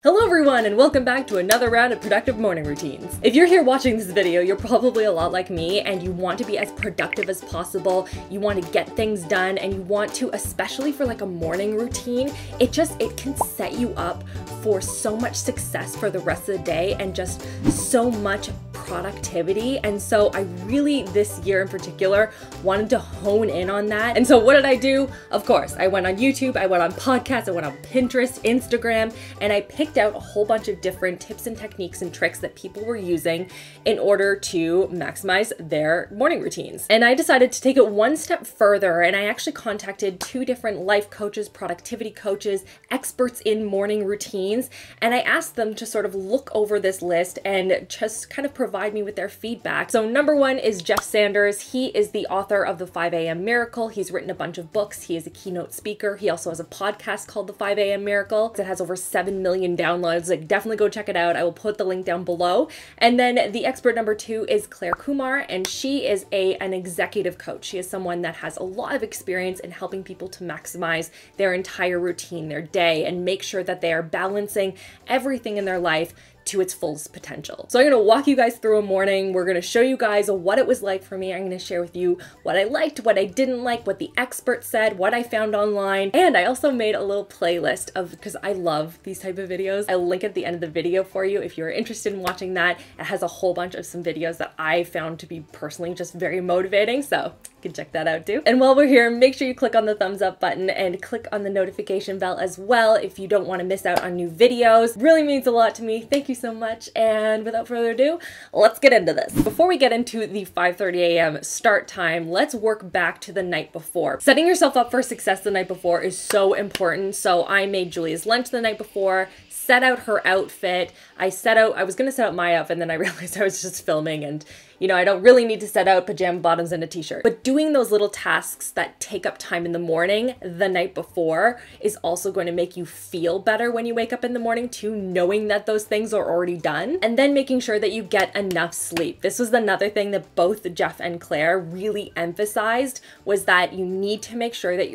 Hello everyone, and welcome back to another round of productive morning routines. If you're here watching this video, you're probably a lot like me and you want to be as productive as possible, you want to get things done, and you want to, especially for like a morning routine, it can set you up for so much success for the rest of the day and just so much productivity. And so I really, this year in particular, wanted to hone in on that. And so what did I do? Of course, I went on YouTube, I went on podcasts, I went on Pinterest, Instagram, and I picked out a whole bunch of different tips and techniques and tricks that people were using in order to maximize their morning routines. And I decided to take it one step further, and I actually contacted 2 different life coaches, productivity coaches, experts in morning routines, and I asked them to sort of look over this list and just kind of provide me with their feedback. So number 1 is Jeff Sanders. He is the author of The 5 a.m. Miracle. He's written a bunch of books. He is a keynote speaker. He also has a podcast called The 5 a.m. Miracle. It has over 7 million downloads. Like, definitely go check it out. I will put the link down below. And then the expert number 2 is Claire Kumar, and she is an executive coach. She is someone that has a lot of experience in helping people to maximize their entire routine, their day, and make sure that they are balancing everything in their life to its fullest potential. So I'm gonna walk you guys through a morning. We're gonna show you guys what it was like for me. I'm gonna share with you what I liked, what I didn't like, what the expert said, what I found online. And I also made a little playlist because I love these type of videos. I'll link at the end of the video for you if you're interested in watching that. It has a whole bunch of some videos that I found to be personally just very motivating. So you can check that out too. And while we're here, make sure you click on the thumbs up button and click on the notification bell as well if you don't want to miss out on new videos. Really means a lot to me. Thank you so much. And without further ado, let's get into this. Before we get into the 5:30 a.m. start time, let's work back to the night before. Setting yourself up for success the night before is so important. So I made Julia's lunch the night before, set out her outfit. I was gonna set out my outfit, and then I realized I was just filming, and you know, I don't really need to set out pajama bottoms and a t-shirt. But doing those little tasks that take up time in the morning the night before is also going to make you feel better when you wake up in the morning too, knowing that those things are already done. And then making sure that you get enough sleep. This was another thing that both Jeff and Claire really emphasized, was that you need to make sure that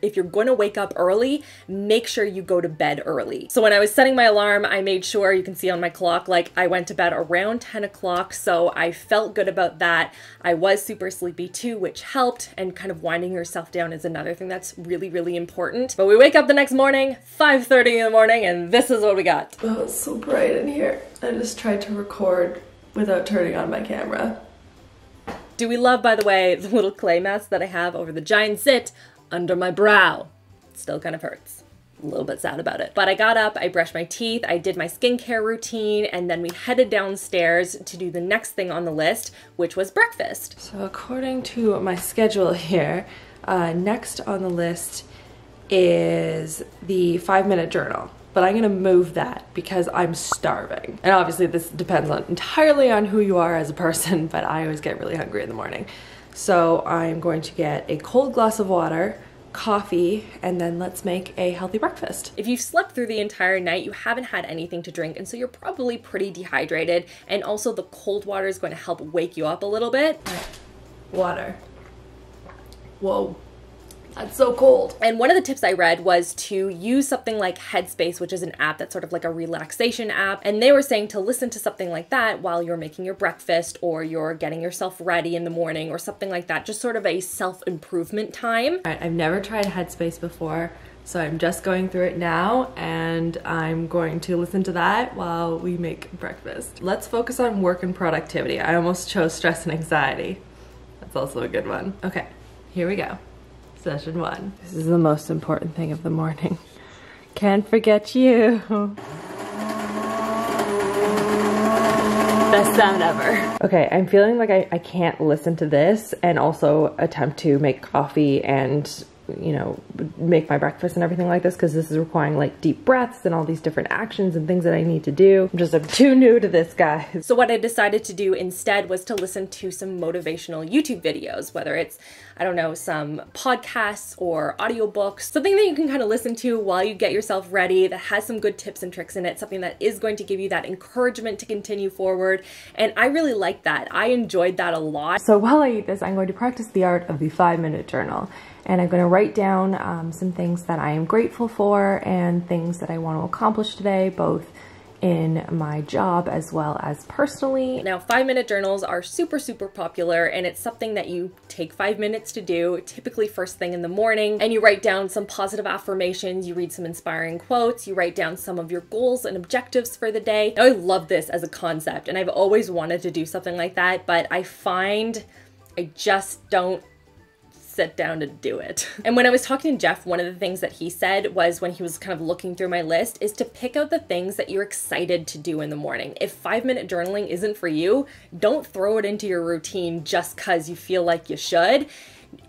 if you're going to wake up early, make sure you go to bed early. So when I was setting my alarm, I made sure, you can see on my clock, like I went to bed around 10 o'clock. So I felt good about that. I was super sleepy too, which helped, and kind of winding yourself down is another thing that's really, really important. But we wake up the next morning, 5:30 in the morning, and this is what we got. Oh, it's so bright in here. I just tried to record without turning on my camera. Do we love, by the way, the little clay mask that I have over the giant zit under my brow? It still kind of hurts. A little bit sad about it. But I got up, I brushed my teeth, I did my skincare routine, and then we headed downstairs to do the next thing on the list, which was breakfast. So according to my schedule here, next on the list is the 5-minute journal. But I'm gonna move that because I'm starving. And obviously this depends entirely on who you are as a person, but I always get really hungry in the morning. So I'm going to get a cold glass of water, coffee, and then let's make a healthy breakfast. If you've slept through the entire night, you haven't had anything to drink, and so you're probably pretty dehydrated, and also the cold water is going to help wake you up a little bit. Water. Whoa. That's so cold. And one of the tips I read was to use something like Headspace, which is an app that's sort of like a relaxation app. And they were saying to listen to something like that while you're making your breakfast, or you're getting yourself ready in the morning, or something like that. Just sort of a self-improvement time. All right, I've never tried Headspace before, so I'm just going through it now, and I'm going to listen to that while we make breakfast. Let's focus on work and productivity. I almost chose stress and anxiety. That's also a good one. Okay, here we go. Session 1. This is the most important thing of the morning. Can't forget you. Best sound ever. Okay, I'm feeling like I can't listen to this and also attempt to make coffee and, you know, make my breakfast and everything like this, because this is requiring like deep breaths and all these different actions and things that I need to do. I'm too new to this, guys. So what I decided to do instead was to listen to some motivational YouTube videos, whether it's, I don't know, some podcasts or audiobooks, something that you can kind of listen to while you get yourself ready, that has some good tips and tricks in it, something that is going to give you that encouragement to continue forward. And I really liked that. I enjoyed that a lot. So while I eat this, I'm going to practice the art of the 5-minute journal. and I'm going to write down some things that I am grateful for and things that I want to accomplish today, both in my job as well as personally. Now, 5-minute journals are super, super popular, and it's something that you take 5 minutes to do, typically first thing in the morning, and you write down some positive affirmations, you read some inspiring quotes, you write down some of your goals and objectives for the day. Now, I love this as a concept, and I've always wanted to do something like that, but I find I just don't sit down to do it. And when I was talking to Jeff, one of the things that he said was, when he was kind of looking through my list, is to pick out the things that you're excited to do in the morning. If 5-minute journaling isn't for you, don't throw it into your routine just because you feel like you should.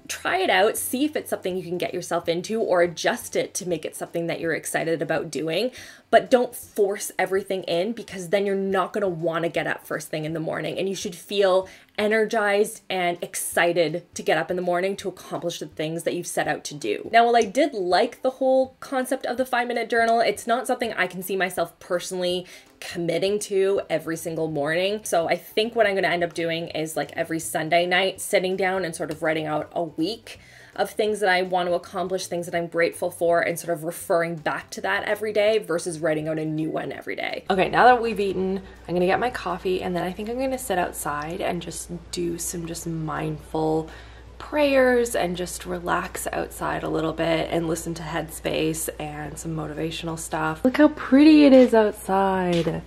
Try it out, see if it's something you can get yourself into, or adjust it to make it something that you're excited about doing. But don't force everything in, because then you're not going to want to get up first thing in the morning, and you should feel energized and excited to get up in the morning to accomplish the things that you've set out to do. Now, while I did like the whole concept of the 5-minute journal, it's not something I can see myself personally committing to every single morning. So I think what I'm going to end up doing is, like, every Sunday night, sitting down and sort of writing out a week of things that I want to accomplish, things that I'm grateful for, and sort of referring back to that every day versus writing out a new one every day. Okay, now that we've eaten, I'm gonna get my coffee, and then I think I'm gonna sit outside and just do some just mindful prayers and just relax outside a little bit and listen to Headspace and some motivational stuff. Look how pretty it is outside.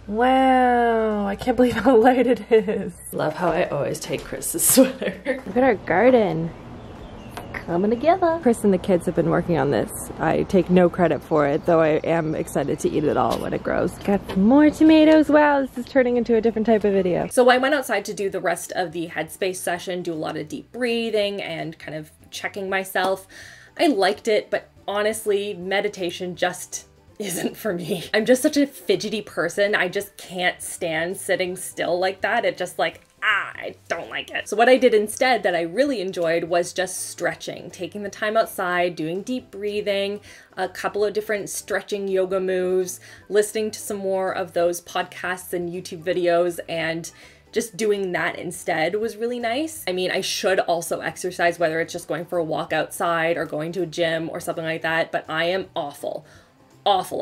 Wow, I can't believe how light it is. Love how I always take Chris's sweater. Look at our garden. Coming together. Chris and the kids have been working on this. I take no credit for it, though I am excited to eat it all when it grows. Got some more tomatoes. Wow, this is turning into a different type of video. So I went outside to do the rest of the Headspace session, do a lot of deep breathing and kind of checking myself. I liked it, but honestly, meditation just isn't for me. I'm just such a fidgety person. I just can't stand sitting still like that. It just like, I don't like it. So what I did instead that I really enjoyed was just stretching, taking the time outside, doing deep breathing, a couple of different stretching yoga moves, listening to some more of those podcasts and YouTube videos, and just doing that instead was really nice. I mean, I should also exercise, whether it's just going for a walk outside or going to a gym or something like that, but I am awful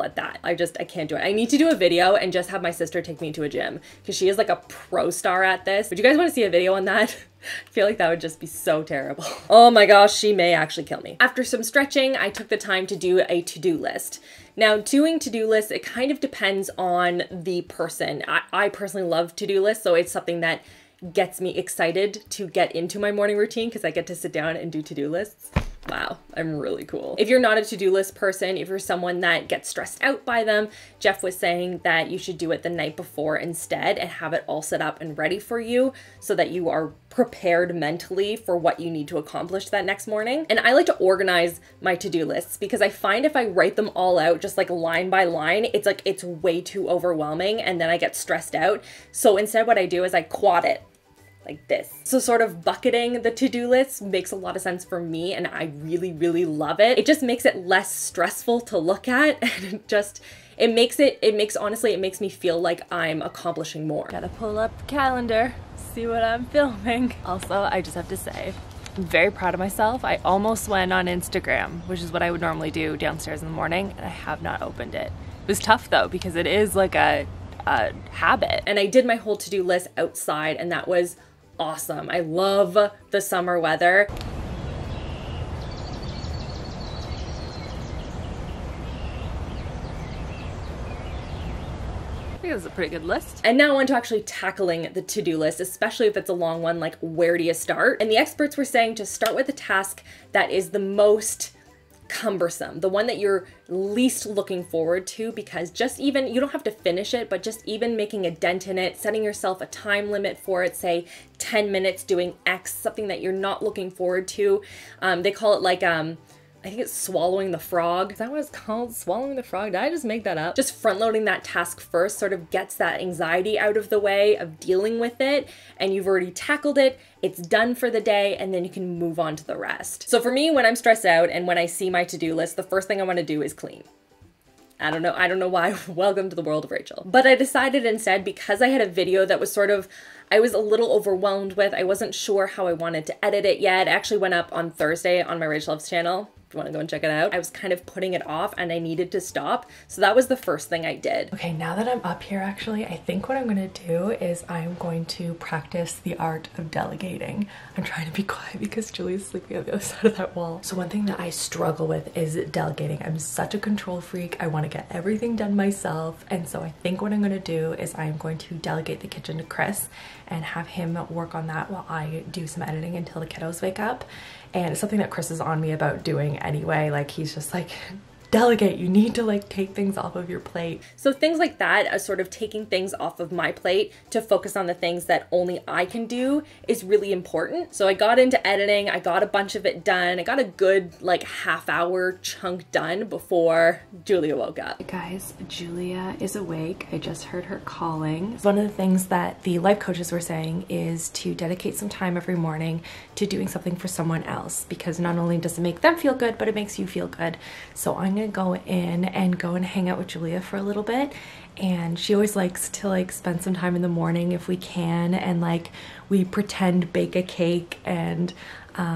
at that. I can't do it. I need to do a video and just have my sister take me to a gym, because she is like a pro star at this. Would you guys want to see a video on that? I feel like that would just be so terrible. Oh my gosh, she may actually kill me. After some stretching, I took the time to do a to-do list. Now, doing to-do lists, it kind of depends on the person. I personally love to-do lists, so it's something that gets me excited to get into my morning routine, because I get to sit down and do to-do lists. Wow, I'm really cool. If you're not a to-do list person, if you're someone that gets stressed out by them, Jeff was saying that you should do it the night before instead and have it all set up and ready for you so that you are prepared mentally for what you need to accomplish that next morning. And I like to organize my to-do lists, because I find if I write them all out just like line by line, it's way too overwhelming, and then I get stressed out. So instead what I do is I quad it like this. So sort of bucketing the to-do list makes a lot of sense for me, and I really, really love it. It just makes it less stressful to look at, and honestly, it makes me feel like I'm accomplishing more. Gotta pull up the calendar, see what I'm filming. Also, I just have to say, I'm very proud of myself. I almost went on Instagram, which is what I would normally do downstairs in the morning, and I have not opened it. It was tough though, because it is like a habit. And I did my whole to-do list outside, and that was awesome. I love the summer weather. I think it's a pretty good list. And now on to actually tackling the to-do list, especially if it's a long one, like where do you start? And the experts were saying to start with a task that is the most cumbersome, the one that you're least looking forward to, because just even, you don't have to finish it, but just even making a dent in it, setting yourself a time limit for it, say 10 minutes doing X, something that you're not looking forward to. They call it like, I think it's swallowing the frog. Is that what it's called? Swallowing the frog? Did I just make that up? Just front loading that task first sort of gets that anxiety out of the way of dealing with it, and you've already tackled it, it's done for the day, and then you can move on to the rest. So for me, when I'm stressed out and when I see my to-do list, the first thing I want to do is clean. I don't know why. Welcome to the world of Rachel. But I decided instead, because I had a video that was sort of I was a little overwhelmed with. I wasn't sure how I wanted to edit it yet. It actually went up on Thursday on my Rach Loves channel. If you want to go and check it out. I was kind of putting it off and I needed to stop. So that was the first thing I did. Okay, now that I'm up here, actually, I think what I'm gonna do is I'm going to practice the art of delegating. I'm trying to be quiet because Julie's sleeping on the other side of that wall. So one thing that I struggle with is delegating. I'm such a control freak. I want to get everything done myself. And so I think what I'm gonna do is I'm going to delegate the kitchen to Chris and have him work on that while I do some editing until the kiddos wake up. And it's something that Chris is on me about doing anyway. Like, he's just like, delegate, you need to like take things off of your plate. So things like that, as sort of taking things off of my plate to focus on the things that only I can do, is really important. So I got into editing, I got a bunch of it done. I got a good like half-hour chunk done before Julia woke up. Hey guys, Julia is awake. I just heard her calling. One of the things that the life coaches were saying is to dedicate some time every morning to doing something for someone else, because not only does it make them feel good, but it makes you feel good. So I'm gonna go in and hang out with Julia for a little bit, and she always likes to like spend some time in the morning if we can, and like we pretend bake a cake and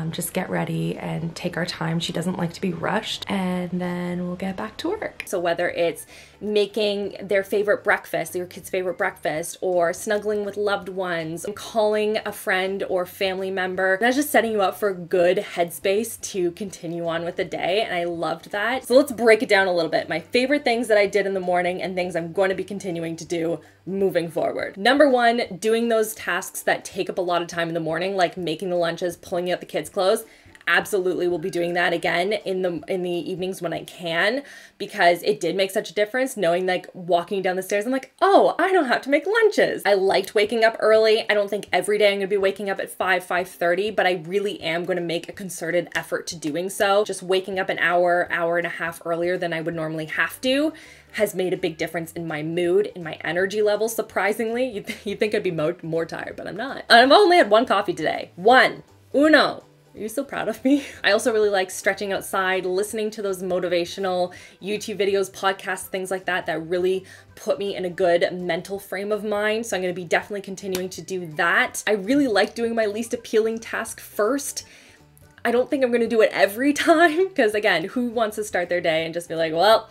just get ready and take our time. She doesn't like to be rushed, and then we'll get back to work. So whether it's making their favorite breakfast, your kid's favorite breakfast, or snuggling with loved ones, calling a friend or family member, that's just setting you up for a good headspace to continue on with the day, and I loved that. So let's break it down a little bit. My favorite things that I did in the morning and things I'm going to be continuing to do moving forward. Number one, doing those tasks that take up a lot of time in the morning, like making the lunches, pulling out the kids' clothes. Absolutely will be doing that again in the evenings when I can, because it did make such a difference knowing, like, walking down the stairs, I'm like, oh, I don't have to make lunches. I liked waking up early. I don't think every day I'm gonna be waking up at 5:30, but I really am gonna make a concerted effort to doing so. Just waking up an hour and a half earlier than I would normally have to has made a big difference in my mood, in my energy level, surprisingly. You'd think I'd be more tired, but I'm not. I've only had one coffee today. Uno. Are you so proud of me? I also really like stretching outside, listening to those motivational YouTube videos, podcasts, things like that, that really put me in a good mental frame of mind. So I'm gonna be definitely continuing to do that. I really like doing my least appealing task first. I don't think I'm gonna do it every time, because again, who wants to start their day and just be like, well,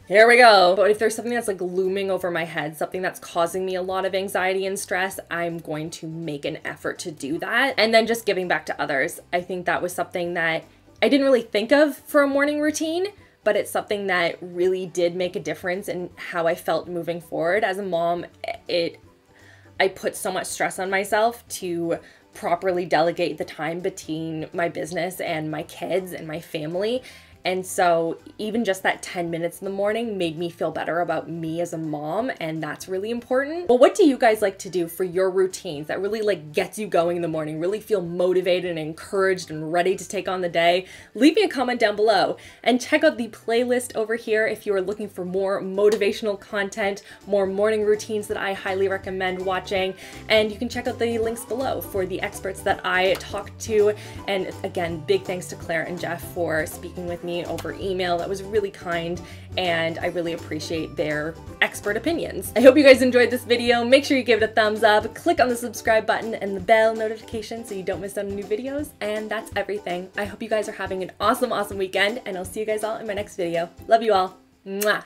here we go. But if there's something that's like looming over my head, something that's causing me a lot of anxiety and stress, I'm going to make an effort to do that. And then just giving back to others. I think that was something that I didn't really think of for a morning routine, but it's something that really did make a difference in how I felt moving forward. As a mom, I put so much stress on myself to properly delegate the time between my business and my kids and my family. And so even just that 10 minutes in the morning made me feel better about me as a mom, and that's really important. Well, what do you guys like to do for your routines that really like gets you going in the morning, really feel motivated and encouraged and ready to take on the day? Leave me a comment down below, and check out the playlist over here if you are looking for more motivational content, more morning routines that I highly recommend watching. And you can check out the links below for the experts that I talked to. And again, big thanks to Claire and Jeff for speaking with me over email. That was really kind, and I really appreciate their expert opinions. I hope you guys enjoyed this video. Make sure you give it a thumbs up, click on the subscribe button and the bell notification so you don't miss out on new videos, and that's everything. I hope you guys are having an awesome weekend, and I'll see you guys all in my next video. Love you all. Mwah.